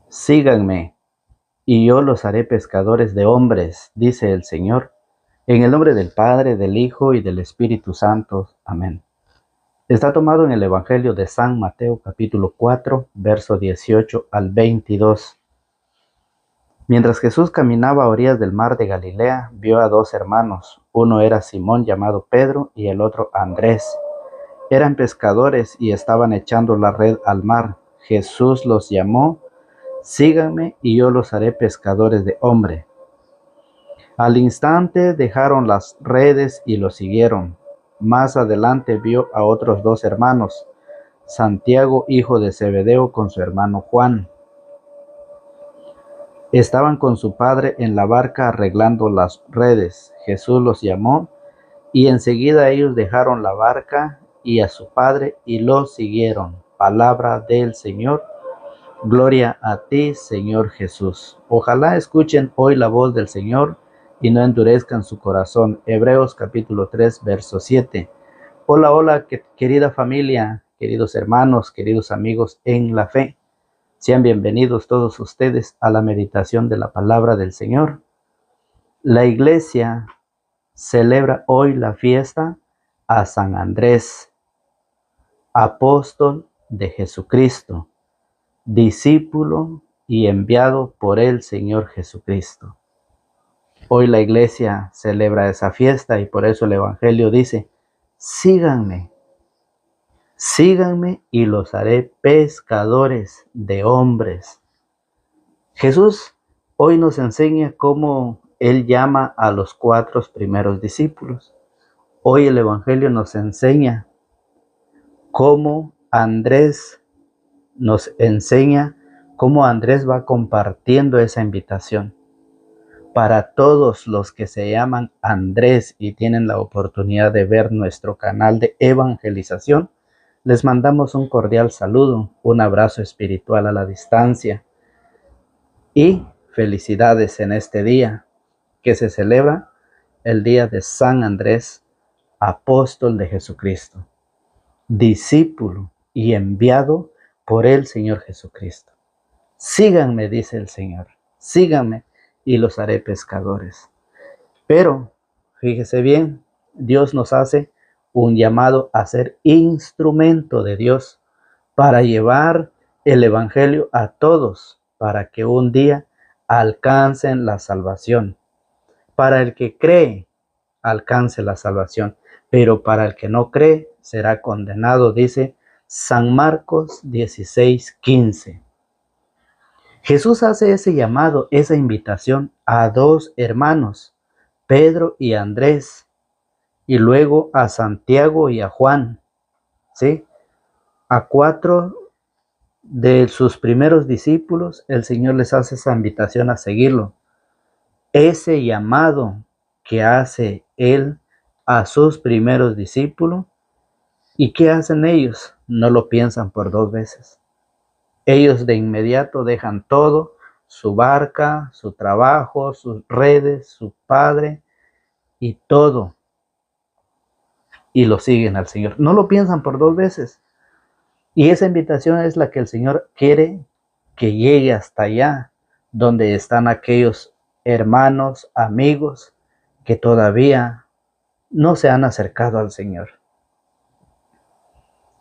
Síganme, y yo los haré pescadores de hombres, dice el Señor. En el nombre del Padre, del Hijo y del Espíritu Santo. Amén. Está tomado en el Evangelio de San Mateo, capítulo 4, verso 18 al 22. Mientras Jesús caminaba a orillas del mar de Galilea, vio a dos hermanos. Uno era Simón, llamado Pedro, y el otro Andrés. Eran pescadores y estaban echando la red al mar. Jesús los llamó: síganme y yo los haré pescadores de hombre. Al instante dejaron las redes y lo siguieron. Más adelante vio a otros dos hermanos, Santiago, hijo de Zebedeo, con su hermano Juan. Estaban con su padre en la barca arreglando las redes. Jesús los llamó y enseguida ellos dejaron la barca y a su padre y lo siguieron. Palabra del Señor. Gloria a ti, Señor Jesús. Ojalá escuchen hoy la voz del Señor y no endurezcan su corazón. Hebreos capítulo 3, verso 7. Hola, hola, querida familia, queridos hermanos, queridos amigos en la fe. Sean bienvenidos todos ustedes a la meditación de la palabra del Señor. La iglesia celebra hoy la fiesta a San Andrés, apóstol de Jesucristo, discípulo y enviado por el Señor Jesucristo. Hoy la iglesia celebra esa fiesta y por eso el Evangelio dice: síganme, síganme y los haré pescadores de hombres. Jesús hoy nos enseña cómo Él llama a los 4 primeros discípulos. Hoy el Evangelio nos enseña cómo Andrés va compartiendo esa invitación. Para todos los que se llaman Andrés y tienen la oportunidad de ver nuestro canal de evangelización, les mandamos un cordial saludo, un abrazo espiritual a la distancia y felicidades en este día que se celebra el día de San Andrés, apóstol de Jesucristo, discípulo y enviado por el Señor Jesucristo. Síganme, dice el Señor, síganme y los haré pescadores. Pero, fíjese bien, Dios nos hace un llamado a ser instrumento de Dios para llevar el Evangelio a todos, para que un día alcancen la salvación. Para el que cree, alcance la salvación, pero para el que no cree, será condenado, dice San Marcos 16:15. Jesús hace ese llamado, esa invitación a dos hermanos, Pedro y Andrés, y luego a Santiago y a Juan, ¿sí? A 4 de sus primeros discípulos, el Señor les hace esa invitación a seguirlo. Ese llamado que hace Él a sus primeros discípulos, ¿y qué hacen ellos? No lo piensan por 2 veces. Ellos de inmediato dejan todo, su barca, su trabajo, sus redes, su padre y todo, y lo siguen al Señor. No lo piensan por 2 veces. Y esa invitación es la que el Señor quiere que llegue hasta allá, donde están aquellos hermanos, amigos, que todavía no se han acercado al Señor.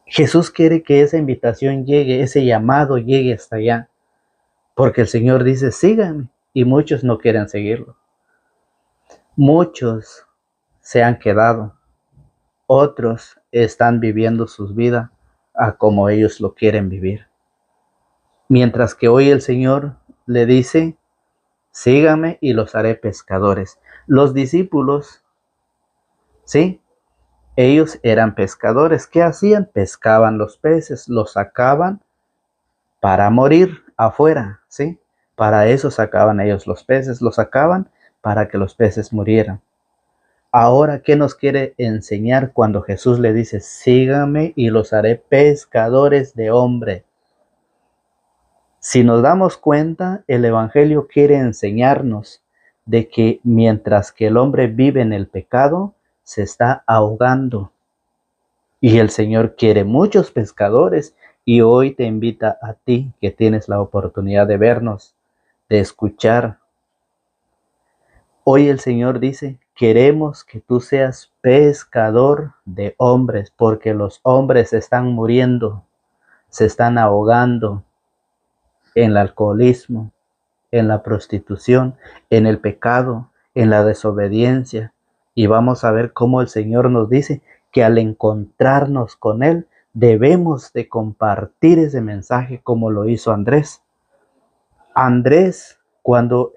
Jesús quiere que esa invitación llegue, ese llamado llegue hasta allá, porque el Señor dice: síganme, y muchos no quieren seguirlo. Muchos se han quedado, otros están viviendo sus vidas a como ellos lo quieren vivir. Mientras que hoy el Señor le dice: síganme y los haré pescadores. Los discípulos, ¿sí? Ellos eran pescadores. ¿Qué hacían? Pescaban los peces, los sacaban para morir afuera, ¿sí? Para eso sacaban ellos los peces, los sacaban para que los peces murieran. Ahora, ¿qué nos quiere enseñar cuando Jesús le dice: síganme y los haré pescadores de hombres? Si nos damos cuenta, el Evangelio quiere enseñarnos de que mientras que el hombre vive en el pecado, se está ahogando. Y el Señor quiere muchos pescadores, Y hoy te invita a ti que tienes la oportunidad de vernos, de escuchar. Hoy el Señor dice, queremos que tú seas pescador de hombres, porque los hombres están muriendo, se están ahogando en el alcoholismo, en la prostitución, en el pecado, en la desobediencia. Y vamos a ver cómo el Señor nos dice que al encontrarnos con Él, debemos de compartir ese mensaje como lo hizo Andrés. Andrés, cuando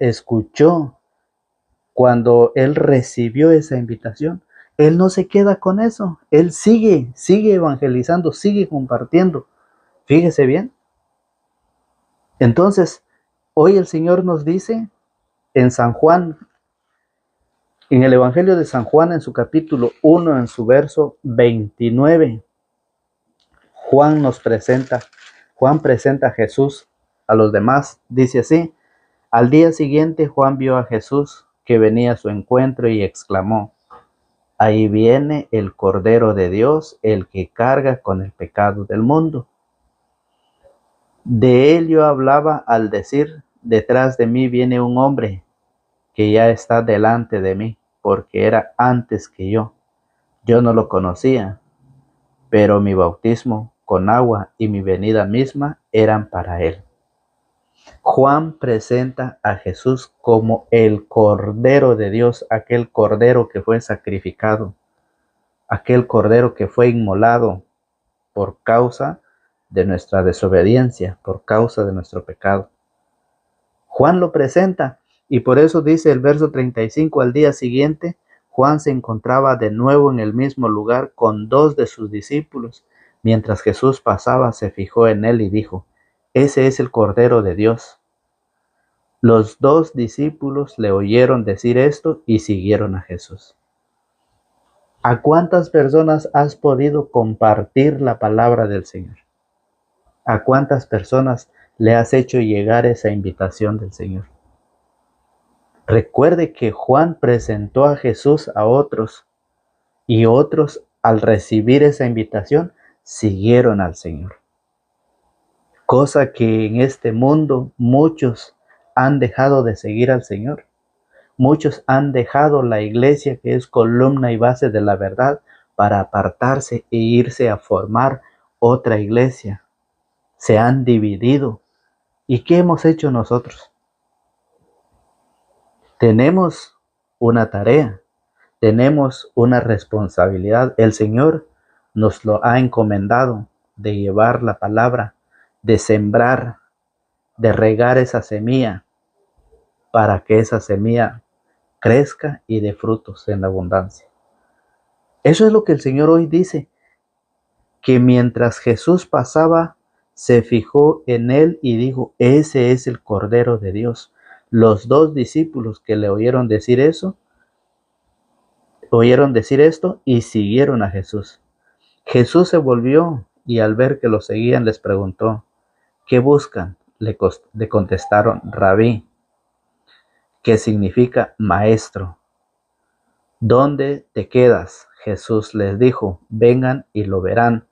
él recibió esa invitación, él no se queda con eso, él sigue evangelizando, sigue compartiendo. Fíjese bien. Entonces, hoy el Señor nos dice en San Juan, en el Evangelio de San Juan, en su capítulo 1, en su verso 29, Juan presenta a Jesús a los demás. Dice así: al día siguiente Juan vio a Jesús que venía a su encuentro y exclamó: ahí viene el Cordero de Dios, el que carga con el pecado del mundo. De él yo hablaba al decir: detrás de mí viene un hombre que ya está delante de mí, porque era antes que yo. Yo no lo conocía, pero mi bautismo con agua y mi venida misma eran para él. Juan presenta a Jesús como el Cordero de Dios, aquel Cordero que fue sacrificado, aquel Cordero que fue inmolado por causa de nuestra desobediencia, por causa de nuestro pecado. Juan lo presenta y por eso dice el verso 35, al día siguiente, Juan se encontraba de nuevo en el mismo lugar con 2 de sus discípulos. Mientras Jesús pasaba, se fijó en él y dijo: ese es el Cordero de Dios. Los 2 discípulos le oyeron decir esto y siguieron a Jesús. ¿A cuántas personas has podido compartir la palabra del Señor? ¿A cuántas personas le has hecho llegar esa invitación del Señor? Recuerde que Juan presentó a Jesús a otros y otros, al recibir esa invitación, siguieron al Señor. Cosa que en este mundo muchos han dejado de seguir al Señor. Muchos han dejado la iglesia, que es columna y base de la verdad, para apartarse e irse a formar otra iglesia. Se han dividido. ¿Y qué hemos hecho nosotros? Tenemos una tarea, tenemos una responsabilidad. El Señor nos lo ha encomendado, de llevar la palabra, de sembrar, de regar esa semilla, para que esa semilla crezca y dé frutos en abundancia. Eso es lo que el Señor hoy dice, que mientras Jesús pasaba, se fijó en él y dijo: ese es el Cordero de Dios. Los 2 discípulos que le oyeron decir esto y siguieron a Jesús. Jesús se volvió y al ver que lo seguían les preguntó: ¿qué buscan? Le contestaron: Rabí, que significa maestro. ¿Dónde te quedas? Jesús les dijo: vengan y lo verán.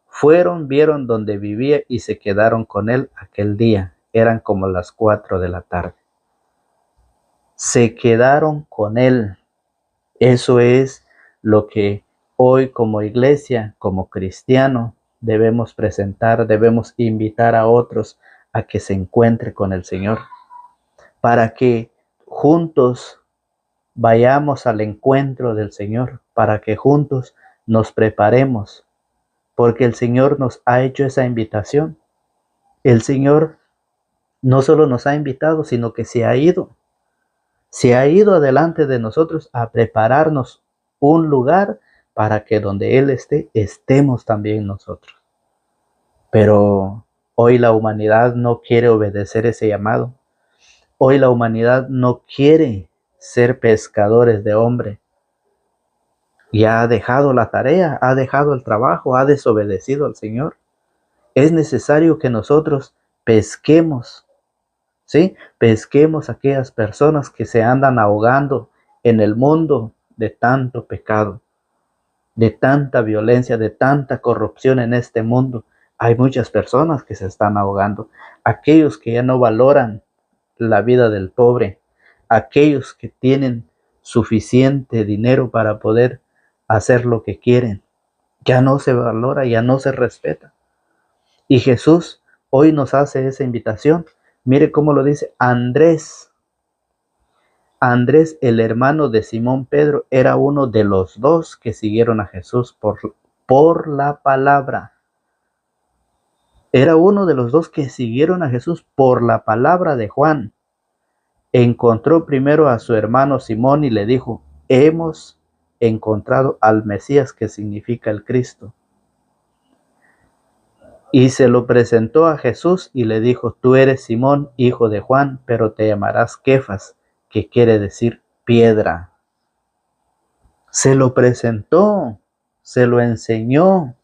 Fueron, vieron donde vivía y se quedaron con él aquel día. Eran como las 4 de la tarde. Se quedaron con él. Eso es lo que hoy como iglesia, como cristiano, debemos presentar, debemos invitar a otros a que se encuentre con el Señor, para que juntos vayamos al encuentro del Señor, para que juntos nos preparemos, porque el Señor nos ha hecho esa invitación. El Señor no solo nos ha invitado, sino que se ha ido adelante de nosotros a prepararnos un lugar para que donde Él esté, estemos también nosotros. Pero hoy la humanidad no quiere obedecer ese llamado. Hoy la humanidad no quiere ser pescadores de hombre. Y ha dejado la tarea, ha dejado el trabajo, ha desobedecido al Señor. Es necesario que nosotros pesquemos, ¿sí? Pesquemos a aquellas personas que se andan ahogando en el mundo de tanto pecado, de tanta violencia, de tanta corrupción en este mundo. Hay muchas personas que se están ahogando, aquellos que ya no valoran la vida del pobre, aquellos que tienen suficiente dinero para poder hacer lo que quieren. Ya no se valora, ya no se respeta. Y Jesús hoy nos hace esa invitación. Mire cómo lo dice Andrés. Andrés, el hermano de Simón Pedro, era uno de los dos que siguieron a Jesús por la palabra. Era uno de los dos que siguieron a Jesús por la palabra de Juan. Encontró primero a su hermano Simón y le dijo: hemos encontrado al Mesías, que significa el Cristo. Y se lo presentó a Jesús y le dijo: tú eres Simón, hijo de Juan, pero te llamarás Kefas, que quiere decir piedra. Se lo presentó, se lo enseñó.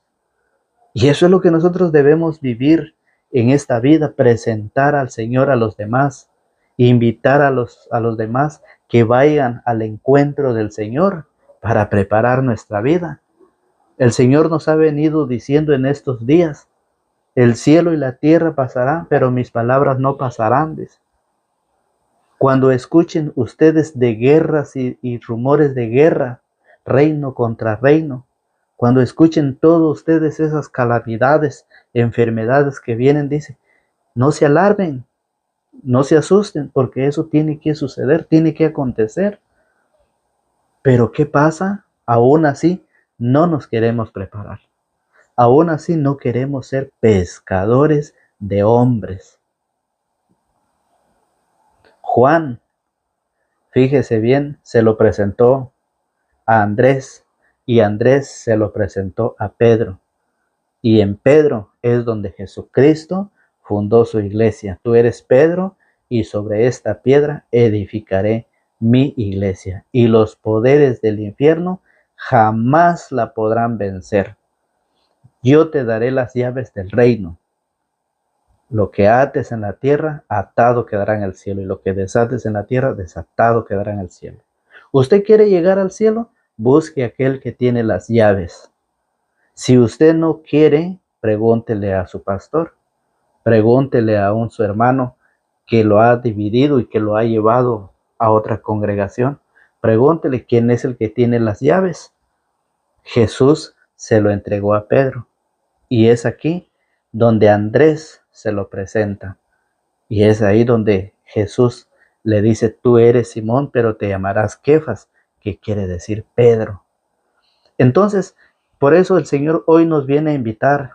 Y eso es lo que nosotros debemos vivir en esta vida: presentar al Señor a los demás, invitar a los demás que vayan al encuentro del Señor para preparar nuestra vida. El Señor nos ha venido diciendo en estos días: el cielo y la tierra pasarán, pero mis palabras no pasarán. Cuando escuchen ustedes de guerras y rumores de guerra, reino contra reino, cuando escuchen todos ustedes esas calamidades, enfermedades que vienen, dice, no se alarmen, no se asusten, porque eso tiene que suceder, tiene que acontecer. Pero ¿qué pasa? Aún así, no nos queremos preparar. Aún así, no queremos ser pescadores de hombres. Juan, fíjese bien, se lo presentó a Andrés, y Andrés se lo presentó a Pedro. Y en Pedro es donde Jesucristo fundó su iglesia. Tú eres Pedro, y sobre esta piedra edificaré mi iglesia, y los poderes del infierno jamás la podrán vencer. Yo te daré las llaves del reino. Lo que ates en la tierra, atado quedará en el cielo, y lo que desates en la tierra, desatado quedará en el cielo. ¿Usted quiere llegar al cielo? Busque aquel que tiene las llaves. Si usted no quiere, pregúntele a su pastor, pregúntele a su hermano que lo ha dividido y que lo ha llevado a otra congregación. Pregúntele quién es el que tiene las llaves. Jesús se lo entregó a Pedro, y es aquí donde Andrés se lo presenta, y es ahí donde Jesús le dice: tú eres Simón, pero te llamarás Kefas, que quiere decir Pedro. Entonces, por eso el Señor hoy nos viene a invitar.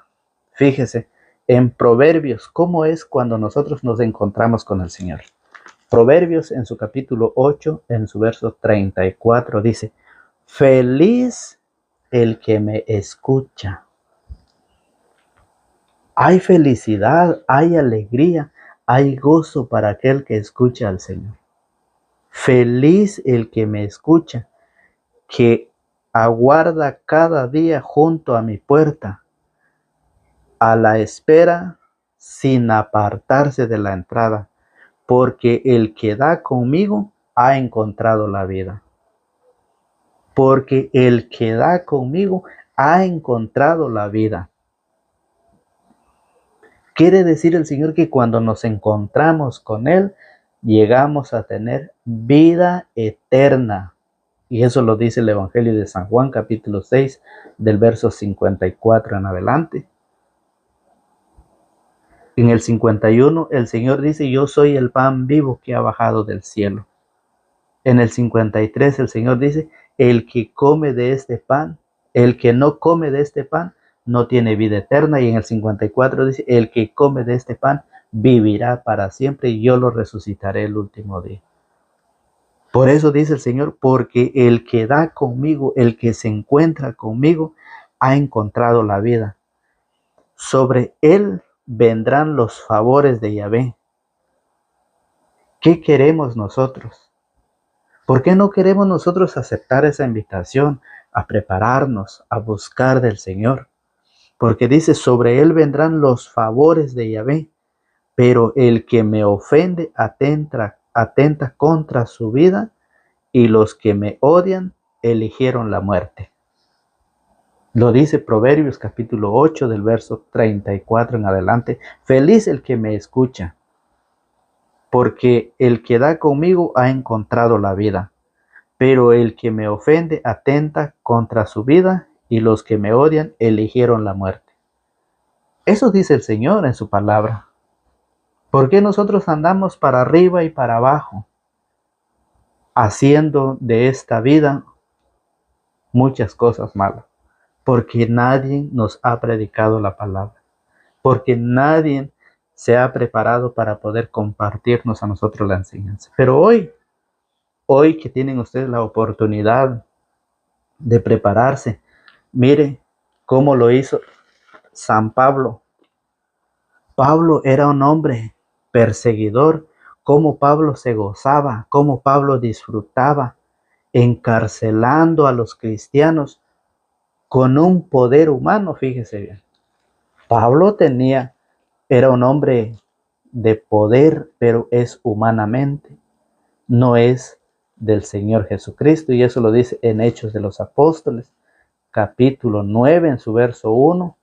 Fíjese en Proverbios, cómo es cuando nosotros nos encontramos con el Señor. Proverbios, en su capítulo 8, en su verso 34, dice: feliz el que me escucha. Hay felicidad, hay alegría, hay gozo para aquel que escucha al Señor. Feliz el que me escucha, que aguarda cada día junto a mi puerta, a la espera sin apartarse de la entrada, porque el que da conmigo ha encontrado la vida. Porque el que da conmigo ha encontrado la vida. Quiere decir el Señor que cuando nos encontramos con Él, llegamos a tener vida eterna. Y eso lo dice el Evangelio de San Juan, capítulo 6, del verso 54 en adelante. En el 51, el Señor dice: yo soy el pan vivo que ha bajado del cielo. En el 53, el Señor dice: el que come de este pan, el que no come de este pan, no tiene vida eterna. Y en el 54 dice: el que come de este pan vivirá para siempre, y yo lo resucitaré el último día. Por eso dice el Señor: porque el que da conmigo, el que se encuentra conmigo, ha encontrado la vida. Sobre él vendrán los favores de Yahvé. ¿Qué queremos nosotros? ¿Por qué no queremos nosotros aceptar esa invitación a prepararnos, a buscar del Señor? Porque dice: sobre él vendrán los favores de Yahvé, pero el que me ofende atenta contra su vida, y los que me odian eligieron la muerte. Lo dice Proverbios capítulo 8 del verso 34 en adelante. Feliz el que me escucha, porque el que da conmigo ha encontrado la vida. Pero el que me ofende atenta contra su vida, y los que me odian eligieron la muerte. Eso dice el Señor en su palabra. ¿Por qué nosotros andamos para arriba y para abajo, haciendo de esta vida muchas cosas malas? Porque nadie nos ha predicado la palabra. Porque nadie se ha preparado para poder compartirnos a nosotros la enseñanza. Pero hoy que tienen ustedes la oportunidad de prepararse, mire cómo lo hizo San Pablo. Pablo era un hombre perseguidor, cómo Pablo se gozaba, cómo Pablo disfrutaba encarcelando a los cristianos con un poder humano, fíjese bien. Pablo era un hombre de poder, pero es humanamente, no es del Señor Jesucristo, y eso lo dice en Hechos de los Apóstoles, capítulo 9, en su verso 1.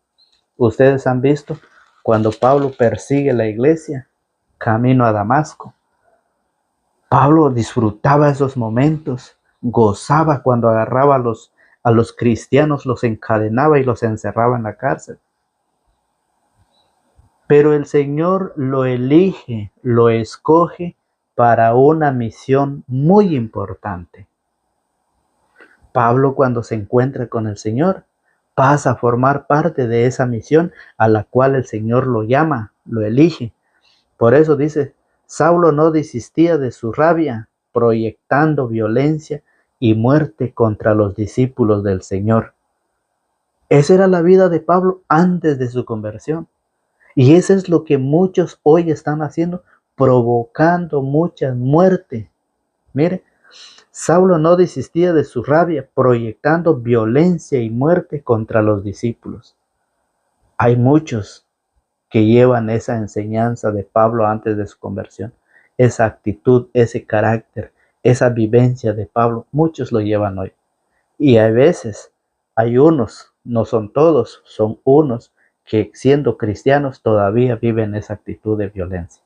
Ustedes han visto cuando Pablo persigue la iglesia, camino a Damasco. Pablo disfrutaba esos momentos, gozaba cuando agarraba a los cristianos, los encadenaba y los encerraba en la cárcel. Pero el Señor lo elige, lo escoge para una misión muy importante. Pablo, cuando se encuentra con el Señor, pasa a formar parte de esa misión a la cual el Señor lo llama, lo elige. Por eso dice, Saulo no desistía de su rabia, proyectando violencia y muerte contra los discípulos del Señor. Esa era la vida de Pablo antes de su conversión. Y eso es lo que muchos hoy están haciendo, provocando mucha muerte. Mire, Saulo no desistía de su rabia, proyectando violencia y muerte contra los discípulos. Hay muchos que llevan esa enseñanza de Pablo antes de su conversión, esa actitud, ese carácter, esa vivencia de Pablo, muchos lo llevan hoy. Y a veces hay unos, no son todos, son unos que siendo cristianos todavía viven esa actitud de violencia.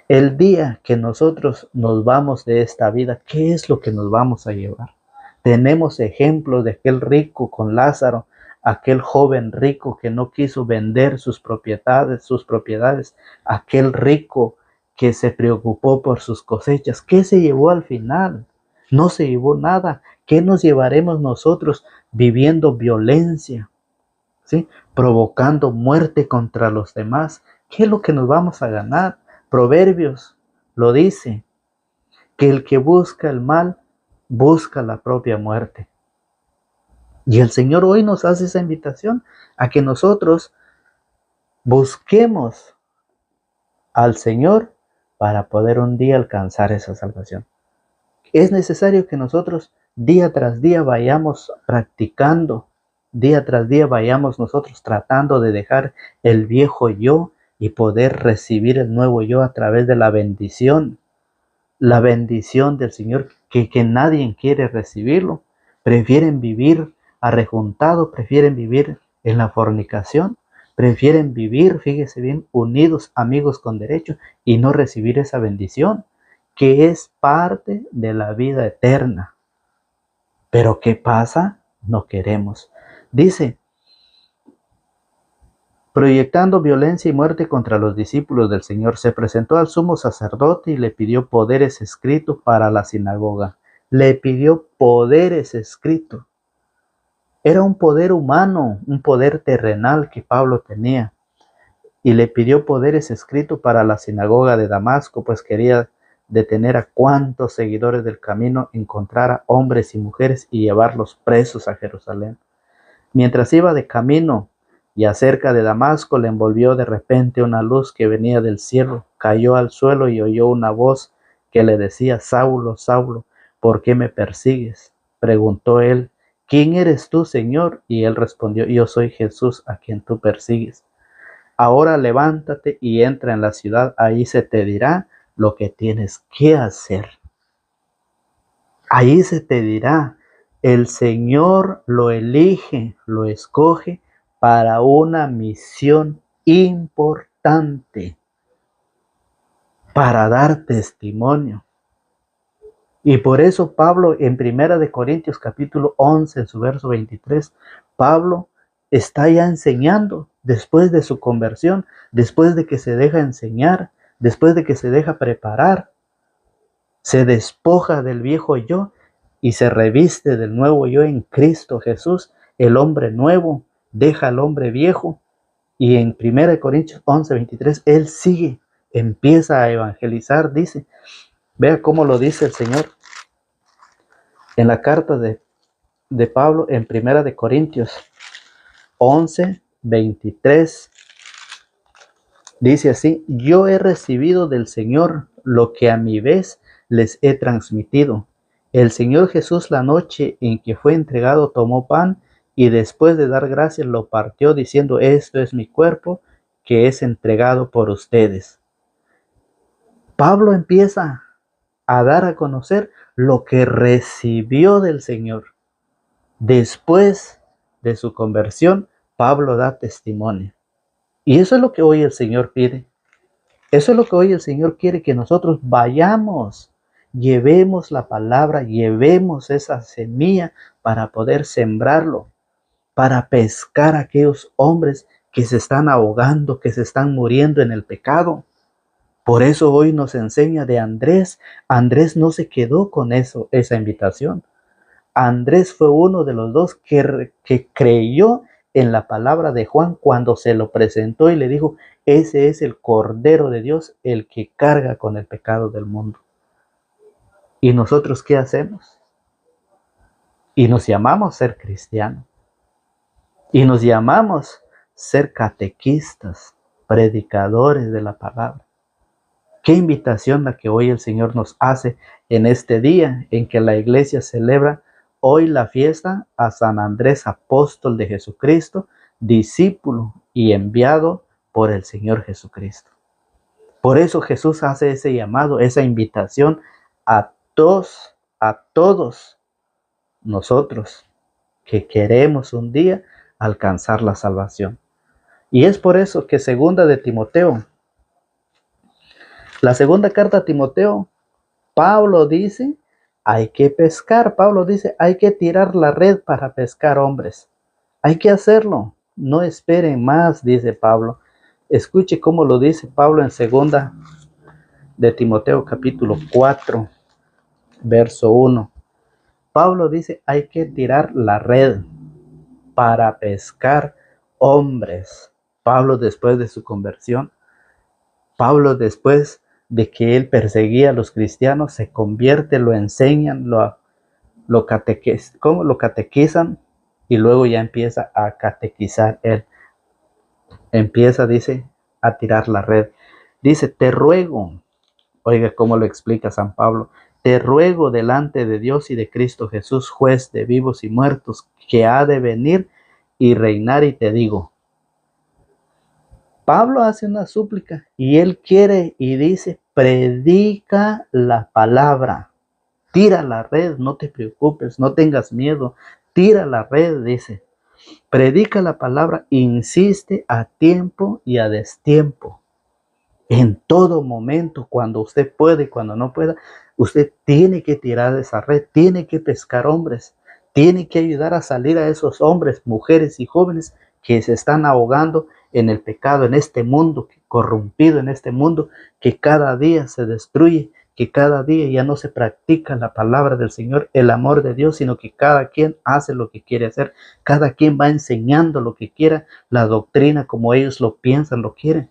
El día que nosotros nos vamos de esta vida, ¿qué es lo que nos vamos a llevar? Tenemos ejemplos de aquel rico con Lázaro, aquel joven rico que no quiso vender sus propiedades, aquel rico que se preocupó por sus cosechas. ¿Qué se llevó al final? No se llevó nada. ¿Qué nos llevaremos nosotros viviendo violencia? ¿Sí? Provocando muerte contra los demás. ¿Qué es lo que nos vamos a ganar? Proverbios lo dice, que el que busca el mal, busca la propia muerte. Y el Señor hoy nos hace esa invitación a que nosotros busquemos al Señor para poder un día alcanzar esa salvación. Es necesario que nosotros día tras día vayamos practicando, día tras día vayamos nosotros tratando de dejar el viejo yo y poder recibir el nuevo yo a través de la bendición del Señor, que nadie quiere recibirlo. Prefieren vivir arrejuntados, prefieren vivir en la fornicación, prefieren vivir, fíjese bien, unidos, amigos con derecho, y no recibir esa bendición, que es parte de la vida eterna. Pero ¿qué pasa? No queremos. Dice, proyectando violencia y muerte contra los discípulos del Señor, se presentó al sumo sacerdote y le pidió poderes escritos para la sinagoga. Le pidió poderes escritos. Era un poder humano, un poder terrenal que Pablo tenía. Y le pidió poderes escritos para la sinagoga de Damasco, pues quería detener a cuantos seguidores del camino encontrara, hombres y mujeres, y llevarlos presos a Jerusalén. Mientras iba de camino y acerca de Damasco, le envolvió de repente una luz que venía del cielo. Cayó al suelo y oyó una voz que le decía, Saulo, Saulo, ¿por qué me persigues? Preguntó él, ¿quién eres tú, Señor? Y él respondió, yo soy Jesús a quien tú persigues. Ahora levántate y entra en la ciudad, ahí se te dirá lo que tienes que hacer. Ahí se te dirá El Señor lo elige, lo escoge para una misión importante, para dar testimonio. Y por eso Pablo en 1 Corintios capítulo 11, en su verso 23, Pablo está ya enseñando después de su conversión, después de que se deja enseñar, después de que se deja preparar, se despoja del viejo yo y se reviste del nuevo yo en Cristo Jesús, el hombre nuevo, deja al hombre viejo. Y en 1 Corintios 11, 23, él sigue, empieza a evangelizar, dice, vea cómo lo dice el Señor en la carta de Pablo en 1 Corintios 11, 23, dice así: yo he recibido del Señor lo que a mi vez les he transmitido. El Señor Jesús, la noche en que fue entregado, tomó pan y después de dar gracias lo partió diciendo: esto es mi cuerpo que es entregado por ustedes. Pablo empieza a dar a conocer lo que recibió del Señor. Después de su conversión, Pablo da testimonio. Y eso es lo que hoy el Señor pide. Eso es lo que hoy el Señor quiere, que nosotros vayamos, llevemos la palabra, llevemos esa semilla para poder sembrarlo, para pescar a aquellos hombres que se están ahogando, que se están muriendo en el pecado. Por eso hoy nos enseña de Andrés. Andrés no se quedó con esa invitación. Andrés fue uno de los dos que creyó en la palabra de Juan cuando se lo presentó y le dijo: ese es el Cordero de Dios, el que carga con el pecado del mundo. ¿Y nosotros qué hacemos? Y nos llamamos ser cristianos. Y nos llamamos ser catequistas, predicadores de la palabra. Qué invitación la que hoy el Señor nos hace en este día en que la iglesia celebra hoy la fiesta a San Andrés, apóstol de Jesucristo, discípulo y enviado por el Señor Jesucristo. Por eso Jesús hace ese llamado, esa invitación a todos nosotros que queremos un día alcanzar la salvación. Y es por eso que la segunda carta a Timoteo, Pablo dice: hay que pescar. Pablo dice: hay que tirar la red para pescar hombres. Hay que hacerlo. No esperen más, dice Pablo. Escuche cómo lo dice Pablo en segunda de Timoteo capítulo 4, verso 1. Pablo dice: hay que tirar la red para pescar hombres. Pablo, después de su conversión, Pablo, después de que él perseguía a los cristianos, se convierte, lo enseñan, lo catequizan y luego ya empieza a catequizar él. Empieza, dice, a tirar la red. Dice: te ruego, oiga cómo lo explica San Pablo, te ruego delante de Dios y de Cristo Jesús, juez de vivos y muertos, que ha de venir y reinar, y te digo. Pablo hace una súplica y él quiere y dice: predica la palabra, tira la red, no te preocupes, no tengas miedo, tira la red, dice. Predica la palabra, insiste a tiempo y a destiempo. En todo momento, cuando usted puede y cuando no pueda, usted tiene que tirar esa red, tiene que pescar hombres, tiene que ayudar a salir a esos hombres, mujeres y jóvenes que se están ahogando en el pecado, en este mundo corrompido, en este mundo que cada día se destruye, que cada día ya no se practica la palabra del Señor, el amor de Dios, sino que cada quien hace lo que quiere hacer, cada quien va enseñando lo que quiera, la doctrina como ellos lo piensan, lo quieren.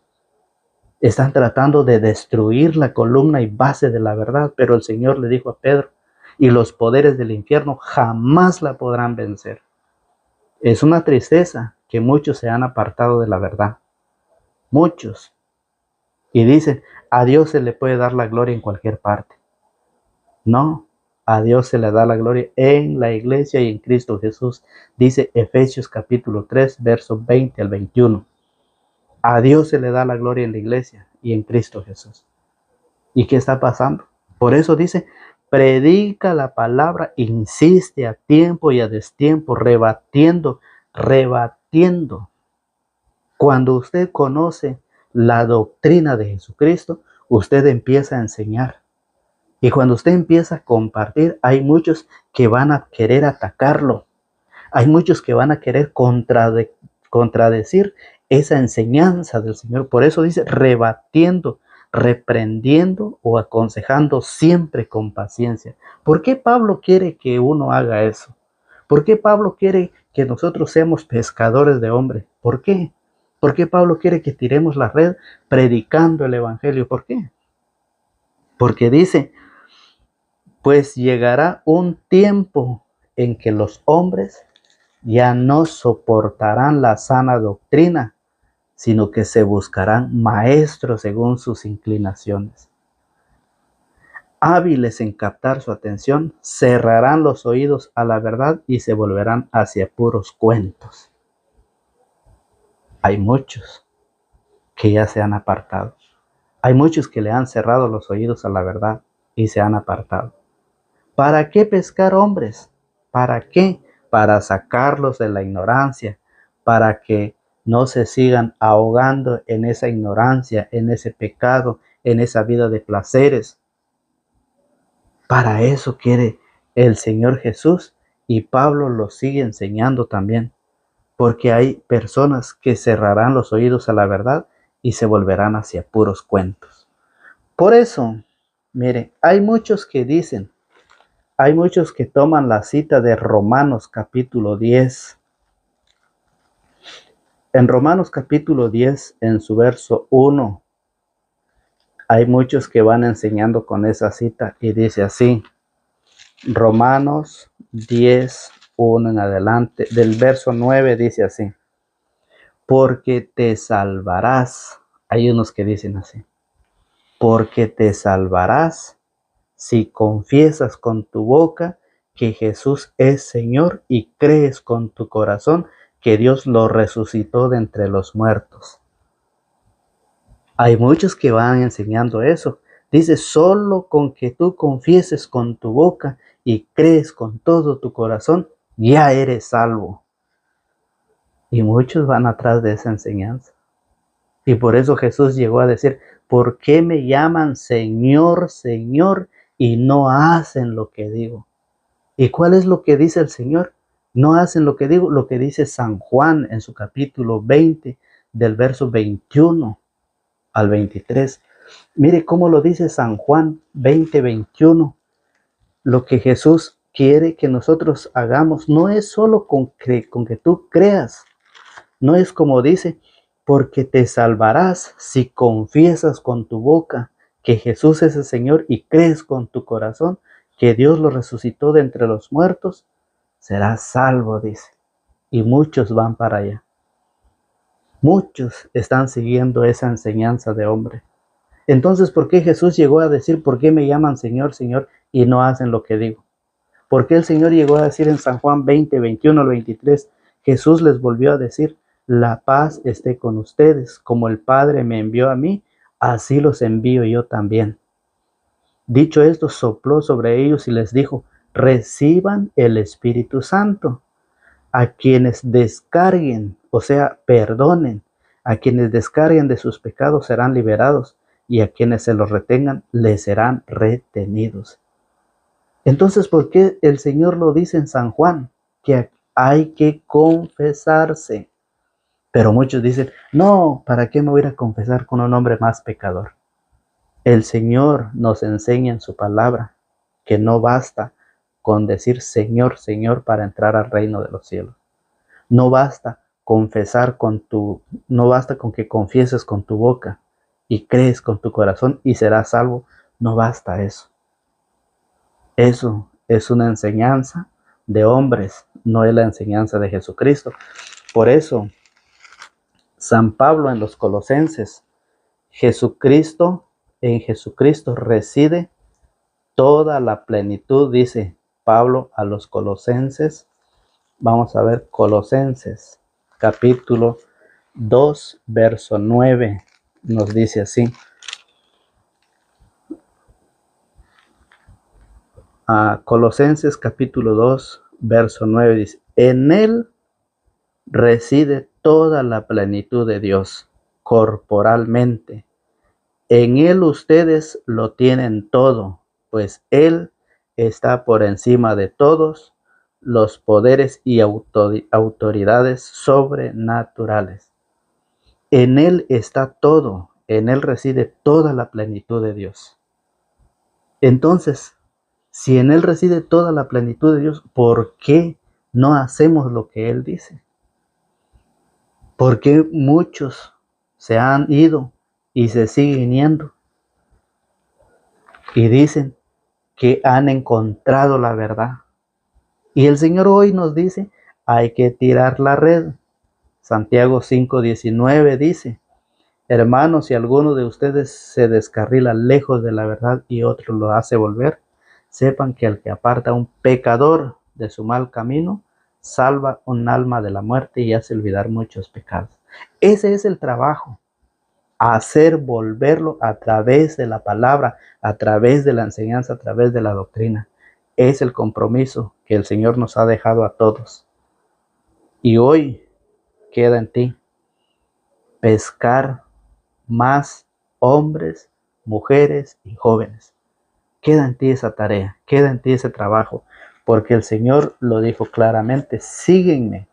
Están tratando de destruir la columna y base de la verdad, pero el Señor le dijo a Pedro: y los poderes del infierno jamás la podrán vencer. Es una tristeza que muchos se han apartado de la verdad. Muchos. Y dicen: a Dios se le puede dar la gloria en cualquier parte. No, a Dios se le da la gloria en la iglesia y en Cristo Jesús. Dice Efesios capítulo 3, versos 20 al 21. A Dios se le da la gloria en la iglesia y en Cristo Jesús. ¿Y qué está pasando? Por eso dice: predica la palabra, insiste a tiempo y a destiempo, rebatiendo. Cuando usted conoce la doctrina de Jesucristo, usted empieza a enseñar. Y cuando usted empieza a compartir, hay muchos que van a querer atacarlo. Hay muchos que van a querer contradecir esa enseñanza del Señor. Por eso dice rebatiendo, reprendiendo o aconsejando siempre con paciencia. ¿Por qué Pablo quiere que uno haga eso? ¿Por qué Pablo quiere que nosotros seamos pescadores de hombres? ¿Por qué? ¿Por qué Pablo quiere que tiremos la red predicando el Evangelio? ¿Por qué? Porque dice, pues llegará un tiempo en que los hombres ya no soportarán la sana doctrina, sino que se buscarán maestros según sus inclinaciones. Hábiles en captar su atención, cerrarán los oídos a la verdad y se volverán hacia puros cuentos. Hay muchos que ya se han apartado. Hay muchos que le han cerrado los oídos a la verdad y se han apartado. ¿Para qué pescar hombres? ¿Para qué? Para sacarlos de la ignorancia, para que no se sigan ahogando en esa ignorancia, en ese pecado, en esa vida de placeres. Para eso quiere el Señor Jesús, y Pablo lo sigue enseñando también, porque hay personas que cerrarán los oídos a la verdad y se volverán hacia puros cuentos. Por eso, mire, hay muchos que toman la cita de Romanos capítulo 10. En Romanos capítulo 10, en su verso 1, hay muchos que van enseñando con esa cita y dice así, Romanos 10, 1 en adelante, del verso 9 dice así, porque te salvarás, hay unos que dicen así, porque te salvarás si confiesas con tu boca que Jesús es Señor y crees con tu corazón que Dios lo resucitó de entre los muertos. Hay muchos que van enseñando eso. Dice, solo con que tú confieses con tu boca y crees con todo tu corazón, ya eres salvo. Y muchos van atrás de esa enseñanza. Y por eso Jesús llegó a decir, ¿por qué me llaman Señor, Señor, y no hacen lo que digo? ¿Y cuál es lo que dice el Señor? No hacen lo que digo, lo que dice San Juan en su capítulo 20, del verso 21 al 23. Mire cómo lo dice San Juan 20, 21. Lo que Jesús quiere que nosotros hagamos no es solo con que tú creas. No es como dice, porque te salvarás si confiesas con tu boca que Jesús es el Señor y crees con tu corazón que Dios lo resucitó de entre los muertos, serás salvo, dice. Y muchos van para allá. Muchos están siguiendo esa enseñanza de hombre. Entonces, ¿por qué Jesús llegó a decir, ¿por qué me llaman Señor, Señor y no hacen lo que digo? ¿Por qué el Señor llegó a decir en San Juan 20, 21 al 23, Jesús les volvió a decir, la paz esté con ustedes, como el Padre me envió a mí, así los envío yo también. Dicho esto, sopló sobre ellos y les dijo, reciban el Espíritu Santo. A quienes descarguen, o sea, perdonen, a quienes descarguen de sus pecados serán liberados, y a quienes se los retengan les serán retenidos. Entonces, ¿por qué el Señor lo dice en San Juan? Que hay que confesarse. Pero muchos dicen, no, ¿para qué me voy a ir a confesar con un hombre más pecador? El Señor nos enseña en su palabra que no basta con decir Señor, Señor para entrar al reino de los cielos. No basta no basta con que confieses con tu boca y crees con tu corazón y serás salvo. No basta eso. Eso es una enseñanza de hombres, no es la enseñanza de Jesucristo. Por eso, San Pablo en los Colosenses, en Jesucristo reside toda la plenitud, dice Pablo a los Colosenses. Vamos a ver Colosenses, capítulo 2, verso 9, nos dice así. Colosenses capítulo 2, verso 9 dice, en Él reside toda la plenitud de Dios corporalmente. En Él ustedes lo tienen todo, pues Él está por encima de todos los poderes y autoridades sobrenaturales. En Él está todo, en Él reside toda la plenitud de Dios. Entonces, si en Él reside toda la plenitud de Dios, ¿por qué no hacemos lo que Él dice? ¿Por qué muchos se han ido y se siguen yendo? Y dicen que han encontrado la verdad. Y el Señor hoy nos dice, hay que tirar la red. Santiago 5:19 dice, hermanos, si alguno de ustedes se descarrila lejos de la verdad y otro lo hace volver, sepan que el que aparta a un pecador de su mal camino, salva un alma de la muerte y hace olvidar muchos pecados. Ese es el trabajo, hacer volverlo a través de la palabra, a través de la enseñanza, a través de la doctrina. Es el compromiso que el Señor nos ha dejado a todos. Y hoy queda en ti pescar más hombres, mujeres y jóvenes. Queda en ti esa tarea, queda en ti ese trabajo, porque el Señor lo dijo claramente, síganme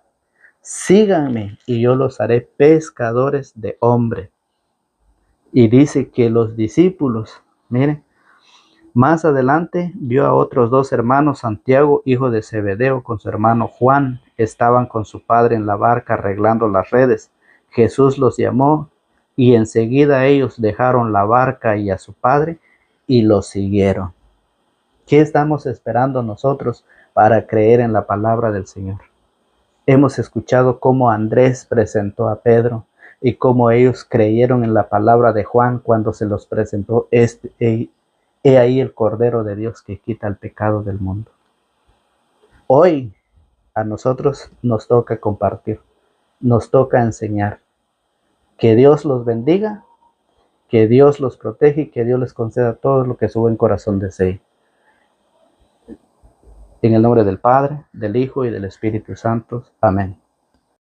y yo los haré pescadores de hombres. Y dice que los discípulos, miren, más adelante vio a otros dos hermanos, Santiago, hijo de Zebedeo, con su hermano Juan, estaban con su padre en la barca arreglando las redes. Jesús los llamó y enseguida ellos dejaron la barca y a su padre y lo siguieron. ¿Qué estamos esperando nosotros para creer en la palabra del Señor? Hemos escuchado cómo Andrés presentó a Pedro y cómo ellos creyeron en la palabra de Juan cuando se los presentó he ahí el Cordero de Dios que quita el pecado del mundo. Hoy a nosotros nos toca compartir, nos toca enseñar. Que Dios los bendiga, que Dios los protege y que Dios les conceda todo lo que su buen corazón desee. En el nombre del Padre, del Hijo y del Espíritu Santo. Amén.